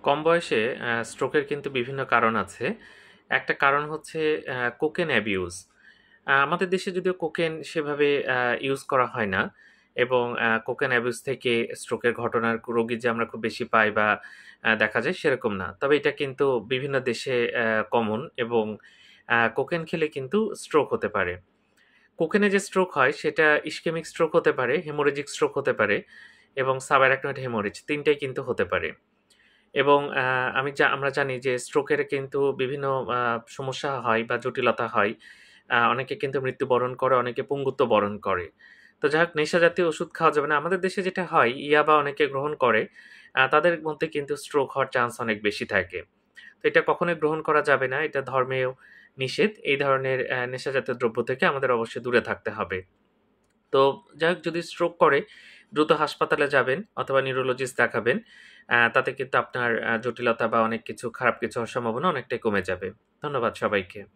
কম বয়সে স্ট্রোকের কিন্তু বিভিন্ন কারণ আছে। একটা কারণ হচ্ছে কোকেন অ্যাবিউজ। আমাদের দেশে যদিও কোকেন সেভাবে ইউজ করা হয় না এবং কোকেন অ্যাবিউজ থেকে স্ট্রোকের ঘটনার রোগী যে আমরা খুব বেশি পাই বা দেখা যায় সেরকম না। তবে এটা কিন্তু বিভিন্ন দেশে কমন এবং কোকেন খেলে কিন্তু স্ট্রোক হতে পারে। কোকেনে যে স্ট্রোক হয় সেটা ইসকেমিক স্ট্রোক হতে পারে, হেমোরেজিক স্ট্রোক হতে পারে এবং সাবঅ্যারাকনয়েড হেমোরেজ ৩ টাই কিন্তু হতে পারে। এবং আমরা জানি যে স্ট্রোকের কিন্তু বিভিন্ন আ সমস্যা হয় বা জটিলতা হয়। অনেকে কিন্তু মৃত্যুবরণ করে, অনেকে পঙ্গুত্ব বরণ করে। তো যাই হোক নেশা জাতীয় ওষুধ খাওয়া যাবে না। আমাদের দেশে যেটা হয় ইয়াবা অনেকে গ্রহণ করে, তাদের মধ্যে কিন্তু স্ট্রোক হওয়ার চান্স অনেক বেশি থাকে। তো এটা কখনোই গ্রহণ করা যাবে না। এটা ধর্মেও নিষেধ। এই ধরনের নেশা জাতীয় দ্রব্য থেকে আমাদের অবশ্যই দূরে থাকতে হবে। তো যাই হোক যদি স্ট্রোক করে দ্রুত হাসপাতালে যাবেন অথবা নিউরোলজিস্ট দেখাবেন। তাতে কিন্তু আপনার জটিলতা বা অনেক কিছু খারাপ কিছু হওয়ার সম্ভাবনা অনেকটাই কমে যাবে। ধন্যবাদ সবাইকে।